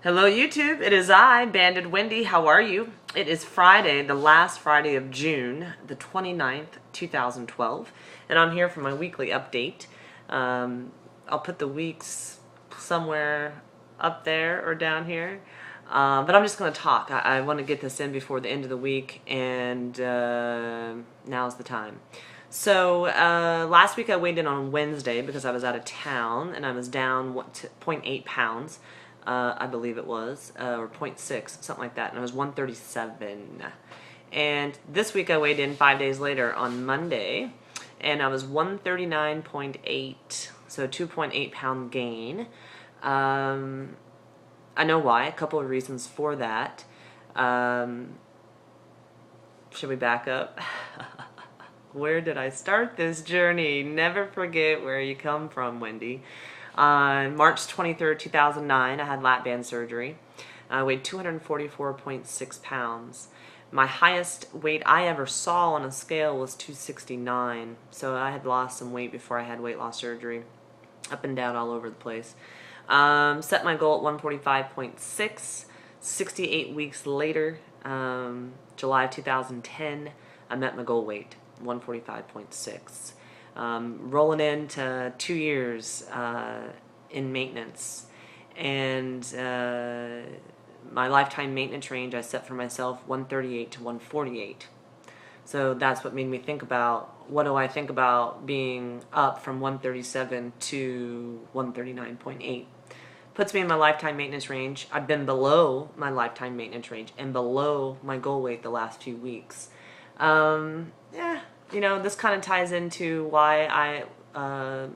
Hello YouTube, it is I, Bandedwendy. How are you? It is Friday, the last Friday of June, the 29th, 2012, and I'm here for my weekly update. I'll put the weeks somewhere up there or down here, but I'm just going to talk. I want to get this in before the end of the week, and now's the time. So last week I weighed in on Wednesday because I was out of town, and I was down 0.8 pounds. I believe it was, or 0 0.6, something like that, and I was 137. And this week I weighed in 5 days later on Monday, and I was 139.8, so 2.8 pound gain. I know why, a couple of reasons for that. Should we back up? Where did I start this journey? Never forget where you come from, Wendy. On March 23rd, 2009, I had Lapband surgery. I weighed 244.6 pounds. My highest weight I ever saw on a scale was 269. So I had lost some weight before I had weight loss surgery. Up and down all over the place. Set my goal at 145.6. 68 weeks later, July of 2010, I met my goal weight, 145.6. Rolling into 2 years in maintenance, and my lifetime maintenance range I set for myself 138 to 148. So that's what made me think about, what do I think about being up from 137 to 139.8. Puts me in my lifetime maintenance range. I've been below my lifetime maintenance range and below my goal weight the last few weeks. Yeah, you know, this kind of ties into why I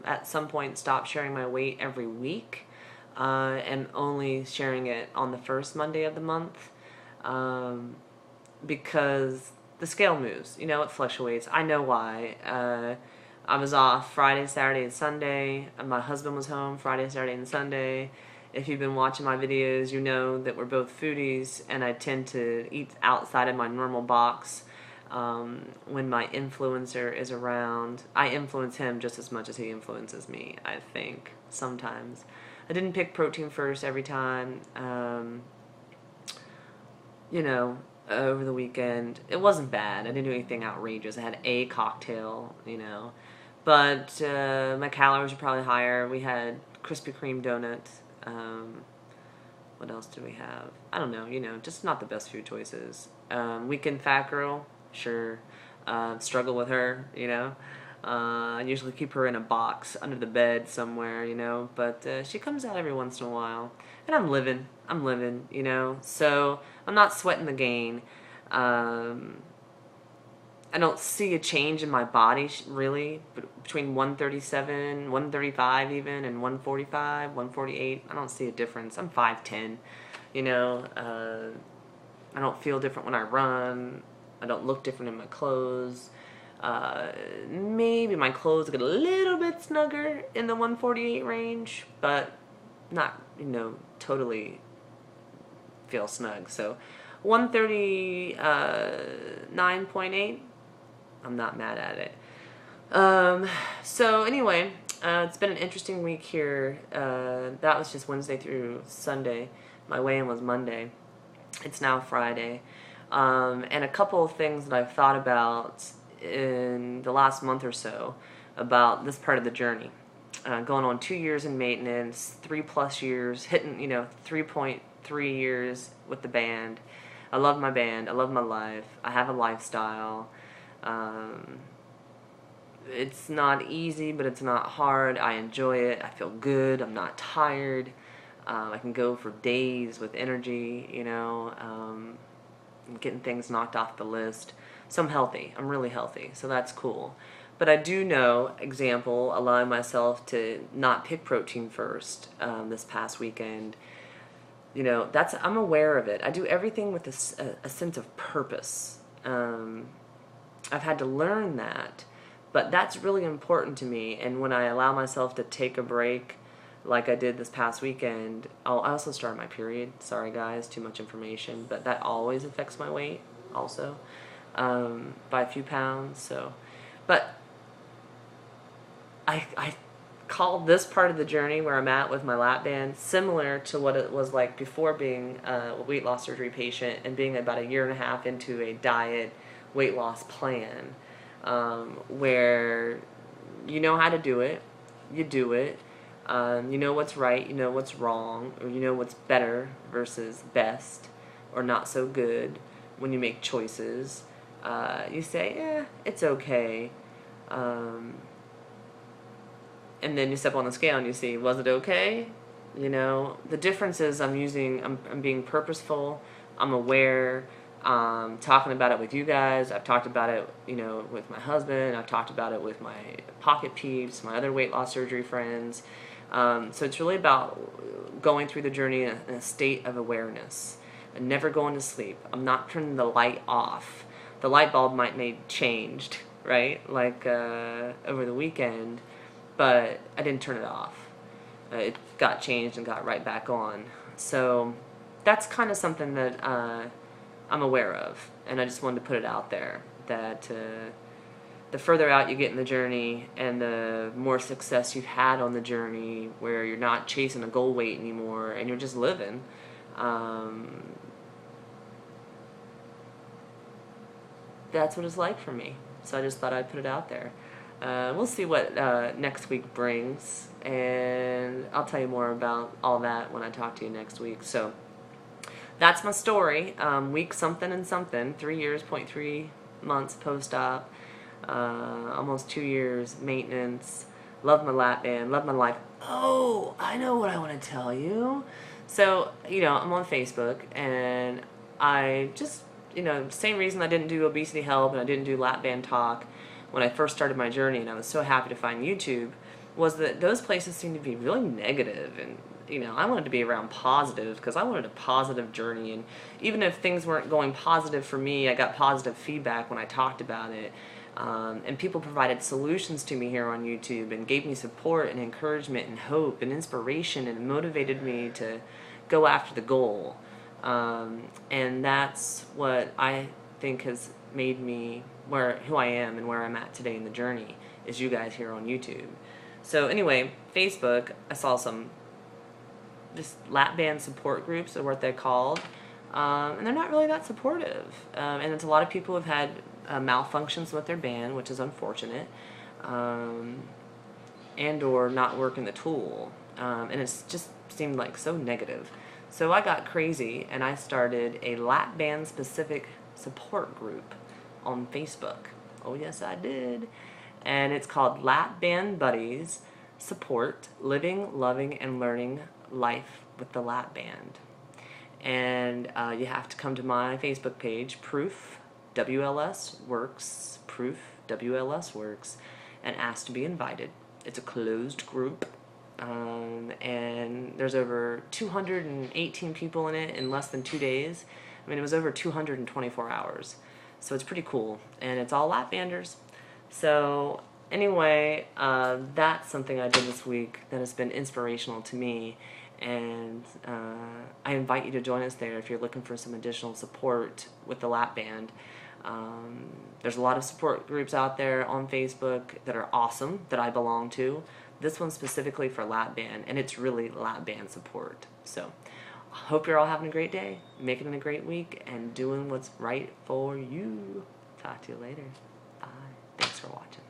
at some point stopped sharing my weight every week and only sharing it on the first Monday of the month, because the scale moves, you know, it fluctuates. I know why. I was off Friday, Saturday, and Sunday, and my husband was home Friday, Saturday, and Sunday. If you've been watching my videos, you know that we're both foodies, and I tend to eat outside of my normal box. When my influencer is around, I influence him just as much as he influences me, I think, sometimes. I didn't pick protein first every time. You know, over the weekend, it wasn't bad. I didn't do anything outrageous. I had a cocktail, you know. But my calories are probably higher. We had Krispy Kreme donuts. What else do we have? I don't know, you know, just not the best food choices. Weekend fat girl, sure. Struggle with her, you know. I usually keep her in a box under the bed somewhere, you know, but she comes out every once in a while. And I'm living, you know, so I'm not sweating the gain. I don't see a change in my body really between 137, 135 even, and 145, 148. I don't see a difference. I'm 5'10", you know. I don't feel different when I run. I don't look different in my clothes. Maybe my clothes get a little bit snugger in the 148 range, but not, you know, totally feel snug. So 139.8, I'm not mad at it. So anyway, it's been an interesting week here. That was just Wednesday through Sunday. My weigh-in was Monday. It's now Friday. And a couple of things that I've thought about in the last month or so about this part of the journey. Going on 2 years in maintenance, 3+ years, hitting, you know, 3.3 years with the band. I love my band. I love my life. I have a lifestyle. It's not easy, but it's not hard. I enjoy it. I feel good. I'm not tired. I can go for days with energy, you know, getting things knocked off the list. So I'm healthy. I'm really healthy. So that's cool. But I do know, example, allowing myself to not pick protein first this past weekend. You know, I'm aware of it. I do everything with a sense of purpose. I've had to learn that, but that's really important to me. And when I allow myself to take a break, like I did this past weekend, I also started my period. Sorry guys, too much information, but that always affects my weight also, by a few pounds. So, but I call this part of the journey where I'm at with my lap band similar to what it was like before being a weight loss surgery patient and being about a year and a half into a diet weight loss plan, where you know how to do it, you do it, you know what's right, you know what's wrong, or you know what's better versus best or not so good. When you make choices, you say, it's okay. And then you step on the scale and you see, was it okay? You know, the difference is I'm being purposeful, I'm aware, talking about it with you guys. I've talked about it, you know, with my husband. I've talked about it with my pocket peeps, my other weight loss surgery friends. So it's really about going through the journey in a state of awareness and never going to sleep. I'm not turning the light off. The light bulb might need changed, right? Like over the weekend, but I didn't turn it off. It got changed and got right back on. So that's kind of something that I'm aware of, and I just wanted to put it out there that the further out you get in the journey and the more success you've had on the journey where you're not chasing a goal weight anymore and you're just living, that's what it's like for me. So I just thought I'd put it out there. We'll see what next week brings, and I'll tell you more about all that when I talk to you next week. So that's my story. Week something and something, 3 years, 0.3 months post-op, almost 2 years maintenance. Love my lap band, love my life. Oh, I know what I want to tell you. So, you know, I'm on Facebook, and I just, you know, same reason I didn't do obesity help and I didn't do lap band talk when I first started my journey, and I was so happy to find YouTube, was that those places seemed to be really negative, and you know, I wanted to be around positive because I wanted a positive journey, and even if things weren't going positive for me, I got positive feedback when I talked about it, and people provided solutions to me here on YouTube and gave me support and encouragement and hope and inspiration and motivated me to go after the goal, and that's what I think has made me who I am and where I'm at today in the journey, is you guys here on YouTube. So anyway, Facebook, I saw some just lap band support groups are what they're called, and they're not really that supportive, and it's a lot of people have had malfunctions with their band, which is unfortunate, and or not working the tool, and it's just seemed like so negative. So I got crazy and I started a lap band specific support group on Facebook. Oh yes, I did. And it's called Lap Band Buddies Support Living, Loving, and Learning Life with the Lap Band. And you have to come to my Facebook page, Proof WLS Works, Proof WLS Works, and ask to be invited. It's a closed group, and there's over 218 people in it in less than 2 days. I mean, it was over 224 hours. So it's pretty cool, and it's all lap banders. So anyway, that's something I did this week that has been inspirational to me, and I invite you to join us there if you're looking for some additional support with the lap band. There's a lot of support groups out there on Facebook that are awesome that I belong to. This one's specifically for lap band, and it's really lap band support. So I hope you're all having a great day, making it a great week, and doing what's right for you. Talk to you later. Bye. Thanks for watching.